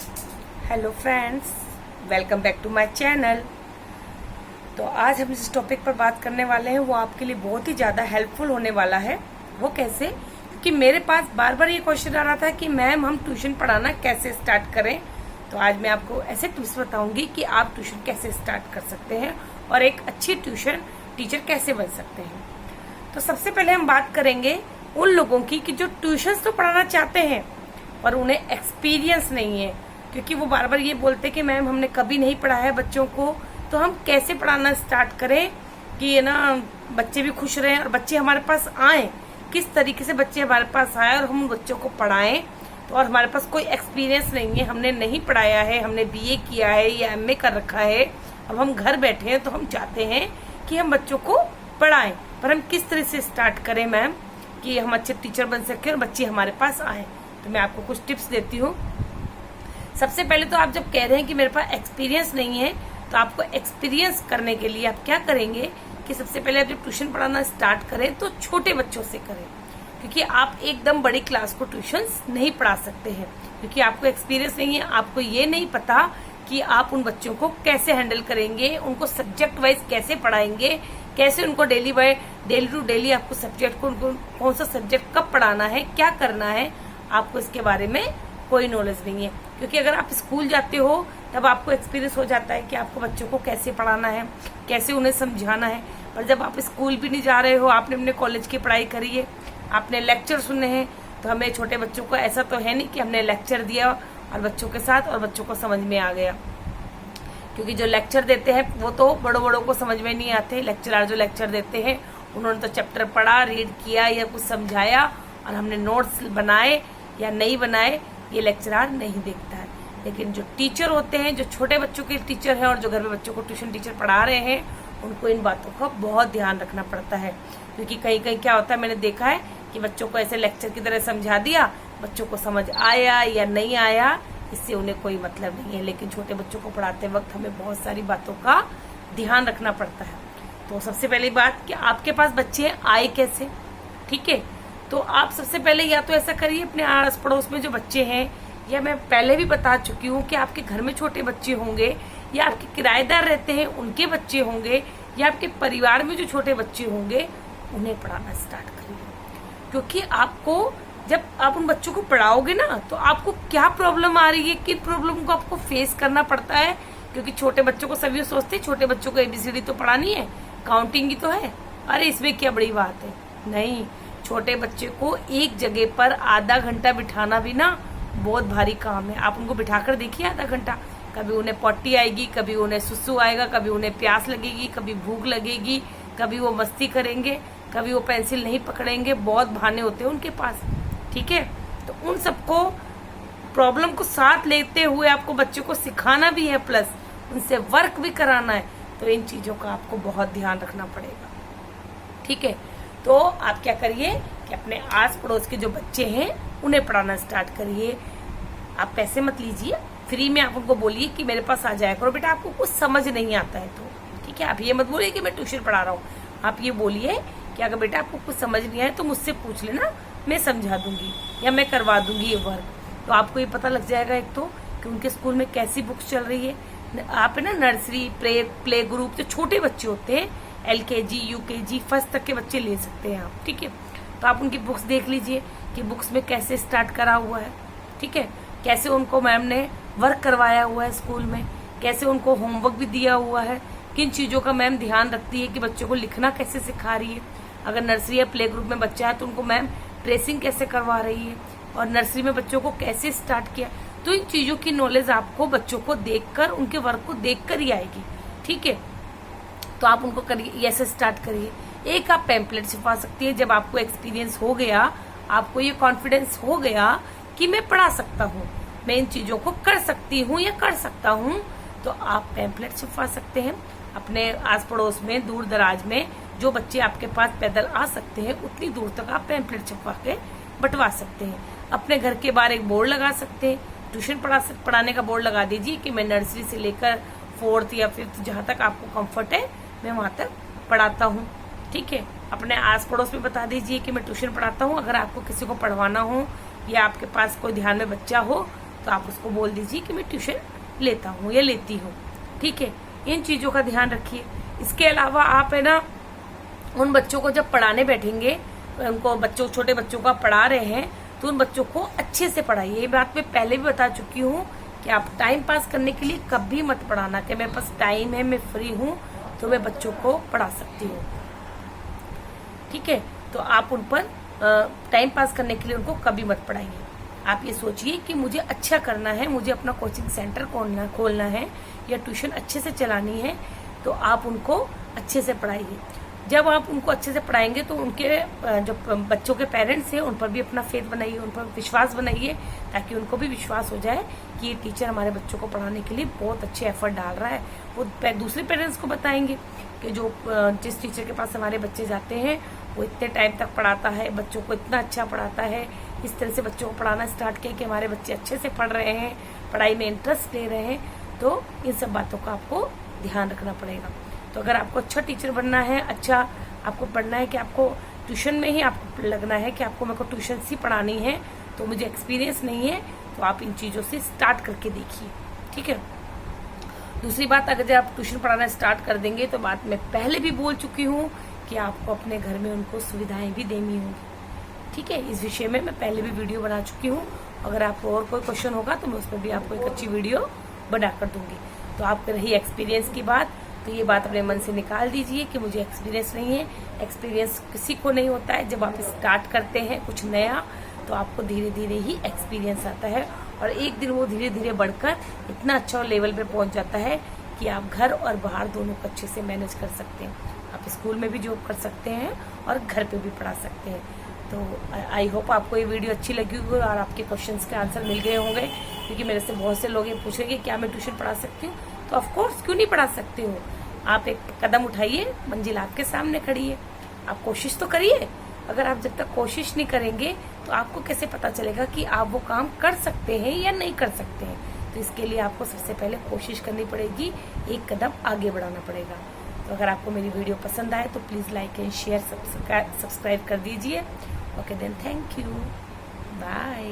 Hello friends, welcome back to my channel. तो आज हम जिस टॉपिक पर बात करने वाले हैं वो आपके लिए बहुत ही ज़्यादा हेल्पफुल होने वाला है। वो कैसे? क्योंकि मेरे पास बार बार ये क्वेश्चन आ रहा था कि मैम हम ट्यूशन पढ़ाना कैसे स्टार्ट करें। तो आज मैं आपको ऐसे टिप्स बताऊंगी कि आप ट्यूशन कैसे स्टार्ट कर सकते हैं और एक अच्छी ट्यूशन टीचर कैसे बन सकते हैं। तो सबसे पहले हम बात करेंगे उन लोगों की कि जो ट्यूशन तो पढ़ाना चाहते हैं पर उन्हें एक्सपीरियंस नहीं है, क्योंकि वो बार बार ये बोलते कि मैम हमने कभी नहीं पढ़ाया है बच्चों को, तो हम कैसे पढ़ाना स्टार्ट करें कि ये ना बच्चे भी खुश रहें और बच्चे हमारे पास आए। किस तरीके से बच्चे हमारे पास आए और हम उन बच्चों को पढ़ाएं। तो और हमारे पास कोई एक्सपीरियंस नहीं है, हमने नहीं पढ़ाया है, हमने बीए किया है या एमए कर रखा है, अब हम घर बैठे हैं तो हम चाहते हैं कि हम बच्चों को पढ़ाएं, पर हम किस तरह से स्टार्ट करें मैम कि हम अच्छे टीचर बन सकें और बच्चे हमारे पास आए। तो मैं आपको कुछ टिप्स देती हूँ। सबसे पहले तो आप जब कह रहे हैं कि मेरे पास एक्सपीरियंस नहीं है, तो आपको एक्सपीरियंस करने के लिए आप क्या करेंगे कि सबसे पहले आप जब ट्यूशन पढ़ाना स्टार्ट करें तो छोटे बच्चों से करें, क्योंकि आप एकदम बड़ी क्लास को ट्यूशन नहीं पढ़ा सकते हैं, क्योंकि आपको एक्सपीरियंस नहीं है। आपको ये नहीं पता कि आप उन बच्चों को कैसे हैंडल करेंगे, उनको सब्जेक्ट वाइज कैसे पढ़ाएंगे, कैसे उनको डेली टू डेली आपको सब्जेक्ट को उनको कौन सा सब्जेक्ट कब पढ़ाना है, क्या करना है, आपको इसके बारे में कोई नॉलेज नहीं है। क्योंकि अगर आप स्कूल जाते हो तब आपको एक्सपीरियंस हो जाता है कि आपको बच्चों को कैसे पढ़ाना है, कैसे उन्हें समझाना है। पर जब आप स्कूल भी नहीं जा रहे हो, आपने अपने कॉलेज की पढ़ाई करी है, आपने लेक्चर सुने हैं, तो हमें छोटे बच्चों को ऐसा तो है नहीं कि हमने लेक्चर दिया और बच्चों के साथ और बच्चों को समझ में आ गया। क्योंकि जो लेक्चर देते हैं वो तो बड़ों को समझ में नहीं आते। लेक्चरर जो लेक्चर देते हैं उन्होंने तो चैप्टर पढ़ा, रीड किया या कुछ समझाया और हमने नोट्स बनाए या नहीं बनाए, ये लेक्चरर नहीं देखता है। लेकिन जो टीचर होते हैं, जो छोटे बच्चों के टीचर हैं और जो घर में बच्चों को ट्यूशन टीचर पढ़ा रहे हैं, उनको इन बातों का बहुत ध्यान रखना पड़ता है। क्योंकि कहीं कहीं क्या होता है, मैंने देखा है कि बच्चों को ऐसे लेक्चर की तरह समझा दिया, बच्चों को समझ आया या नहीं आया इससे उन्हें कोई मतलब नहीं है। लेकिन छोटे बच्चों को पढ़ाते वक्त हमें बहुत सारी बातों का ध्यान रखना पड़ता है। तो सबसे पहली बात कि आपके पास बच्चे आए कैसे, ठीक है। तो आप सबसे पहले या तो ऐसा करिए अपने आस पड़ोस में जो बच्चे हैं, या मैं पहले भी बता चुकी हूँ कि आपके घर में छोटे बच्चे होंगे या आपके किराएदार रहते हैं उनके बच्चे होंगे या आपके परिवार में जो छोटे बच्चे होंगे उन्हें पढ़ाना स्टार्ट करिए। क्योंकि आपको जब आप उन बच्चों को पढ़ाओगे ना तो आपको क्या प्रॉब्लम आ रही है, किन प्रॉब्लम को आपको फेस करना पड़ता है। क्योंकि छोटे बच्चों को सभी सोचते हैं छोटे बच्चों को ABCD तो पढ़ानी है, काउंटिंग की तो है, अरे इसमें क्या बड़ी बात है। नहीं, छोटे बच्चे को एक जगह पर आधा घंटा बिठाना भी ना बहुत भारी काम है। आप उनको बिठाकर देखिए आधा घंटा, कभी उन्हें पॉटी आएगी, कभी उन्हें सुसु आएगा, कभी उन्हें प्यास लगेगी, कभी भूख लगेगी, कभी वो मस्ती करेंगे, कभी वो पेंसिल नहीं पकड़ेंगे, बहुत बहाने होते हैं उनके पास, ठीक है। तो उन सबको प्रॉब्लम को साथ लेते हुए आपको बच्चों को सिखाना भी है, प्लस उनसे वर्क भी कराना है। तो इन चीजों का आपको बहुत ध्यान रखना पड़ेगा, ठीक है। तो आप क्या करिए कि अपने आस पड़ोस के जो बच्चे हैं उन्हें पढ़ाना स्टार्ट करिए। आप पैसे मत लीजिए, फ्री में आप उनको बोलिए कि मेरे पास आ जाया करो बेटा, आपको कुछ समझ नहीं आता है तो, ठीक है। आप ये मत बोलिए कि मैं ट्यूशन पढ़ा रहा हूँ, आप ये बोलिए कि अगर बेटा आपको कुछ समझ नहीं आए तो मुझसे पूछ लेना, मैं समझा दूंगी या मैं करवा दूंगी ये वर्क। तो आपको ये पता लग जाएगा एक तो कि उनके स्कूल में कैसी बुक्स चल रही है। आप है ना नर्सरी प्ले ग्रुप जो छोटे बच्चे होते हैं, LKG UKG फर्स्ट तक के बच्चे ले सकते हैं आप, ठीक है। तो आप उनकी बुक्स देख लीजिए कि बुक्स में कैसे स्टार्ट करा हुआ है, ठीक है, कैसे उनको मैम ने वर्क करवाया हुआ है स्कूल में, कैसे उनको होमवर्क भी दिया हुआ है, किन चीज़ों का मैम ध्यान रखती है कि बच्चों को लिखना कैसे सिखा रही है। अगर नर्सरी या प्ले ग्रुप में बच्चा है तो उनको मैम ट्रेसिंग कैसे करवा रही है और नर्सरी में बच्चों को कैसे स्टार्ट किया। तो इन चीज़ों की नॉलेज आपको बच्चों को देखकर, उनके वर्क को देखकर ही आएगी, ठीक है। तो आप उनको करिए, ऐसे स्टार्ट करिए। एक आप पैम्पलेट छपवा सकती है। जब आपको एक्सपीरियंस हो गया, आपको ये कॉन्फिडेंस हो गया कि मैं पढ़ा सकता हूँ, मैं इन चीजों को कर सकती हूँ या कर सकता हूँ, तो आप पैम्पलेट छपवा सकते हैं अपने आस पड़ोस में, दूर दराज में जो बच्चे आपके पास पैदल आ सकते हैं उतनी दूर तक आप पैम्पलेट छपवा के बंटवा सकते हैं। अपने घर के बाहर एक बोर्ड लगा सकते हैं, ट्यूशन पढ़ाने का बोर्ड लगा दीजिए कि मैं नर्सरी से लेकर 4th या 5th जहाँ तक आपको कंफर्ट है मैं वहाँ तक पढ़ाता हूँ, ठीक है। अपने आस पड़ोस में बता दीजिए कि मैं ट्यूशन पढ़ाता हूँ। अगर आपको किसी को पढ़वाना हो या आपके पास कोई ध्यान में बच्चा हो तो आप उसको बोल दीजिए कि मैं ट्यूशन लेता हूँ या लेती हूँ। ठीक है, इन चीज़ों का ध्यान रखिए। इसके अलावा आप है ना उन बच्चों को जब पढ़ाने बैठेंगे, उनको छोटे बच्चों को आप पढ़ा रहे हैं तो उन बच्चों को अच्छे से पढ़ाइए। ये बात मैं पहले भी बता चुकी हूँ कि आप टाइम पास करने के लिए कभी मत पढ़ाना कि मेरे पास टाइम है, मैं फ्री हूँ तो मैं बच्चों को पढ़ा सकती हूँ। ठीक है, तो आप उन पर टाइम पास करने के लिए उनको कभी मत पढ़ाइए। आप ये सोचिए कि मुझे अच्छा करना है, मुझे अपना कोचिंग सेंटर खोलना है या ट्यूशन अच्छे से चलानी है, तो आप उनको अच्छे से पढ़ाइए। जब आप उनको अच्छे से पढ़ाएंगे तो उनके जो बच्चों के पेरेंट्स हैं उन पर भी अपना फेथ बनाइए, उन पर विश्वास बनाइए, ताकि उनको भी विश्वास हो जाए कि ये टीचर हमारे बच्चों को पढ़ाने के लिए बहुत अच्छे एफर्ट डाल रहा है। वो दूसरे पेरेंट्स को बताएंगे कि जिस टीचर के पास हमारे बच्चे जाते हैं वो इतने टाइम तक पढ़ाता है, बच्चों को इतना अच्छा पढ़ाता है, इस तरह से बच्चों को पढ़ाना स्टार्ट किया कि हमारे बच्चे अच्छे से पढ़ रहे हैं, पढ़ाई में इंटरेस्ट ले रहे हैं। तो इन सब बातों का आपको ध्यान रखना पड़ेगा। तो अगर आपको अच्छा टीचर बनना है, अच्छा आपको पढ़ना है कि आपको ट्यूशन में ही आपको लगना है कि आपको मेरे को ट्यूशन ही पढ़ानी है, तो मुझे एक्सपीरियंस नहीं है, तो आप इन चीज़ों से स्टार्ट करके देखिए। ठीक है, दूसरी बात, अगर जब आप ट्यूशन पढ़ाना स्टार्ट कर देंगे तो बात मैं पहले भी बोल चुकी हूँ कि आपको अपने घर में उनको सुविधाएं भी देनी होंगी। ठीक है, इस विषय में मैं पहले भी वीडियो बना चुकी हूँ। अगर आपको और कोई क्वेश्चन होगा तो मैं उसमें भी आपको एक अच्छी वीडियो बना कर दूंगी। तो आपको रही एक्सपीरियंस की बात, तो ये बात अपने मन से निकाल दीजिए कि मुझे एक्सपीरियंस नहीं है। एक्सपीरियंस किसी को नहीं होता है। जब आप स्टार्ट करते हैं कुछ नया तो आपको धीरे धीरे ही एक्सपीरियंस आता है और एक दिन वो धीरे धीरे बढ़कर इतना अच्छा लेवल पे पहुंच जाता है कि आप घर और बाहर दोनों को अच्छे से मैनेज कर सकते हैं। आप स्कूल में भी जॉब कर सकते हैं और घर पे भी पढ़ा सकते हैं। तो आई होप आपको ये वीडियो अच्छी लगी होगी और आपके क्वेश्चंस के आंसर मिल गए होंगे, क्योंकि मेरे से बहुत से लोग ये पूछ रहे हैं कि क्या मैं ट्यूशन पढ़ा सकती हूँ। तो ऑफकोर्स क्यों नहीं पढ़ा सकते हो। आप एक कदम उठाइए, मंजिल आपके सामने खड़ी है, आप कोशिश तो करिए। अगर आप जब तक कोशिश नहीं करेंगे तो आपको कैसे पता चलेगा कि आप वो काम कर सकते हैं या नहीं कर सकते हैं। तो इसके लिए आपको सबसे पहले कोशिश करनी पड़ेगी, एक कदम आगे बढ़ाना पड़ेगा। तो अगर आपको मेरी वीडियो पसंद आए तो please like and share subscribe कर दीजिए। Okay then, thank you, bye.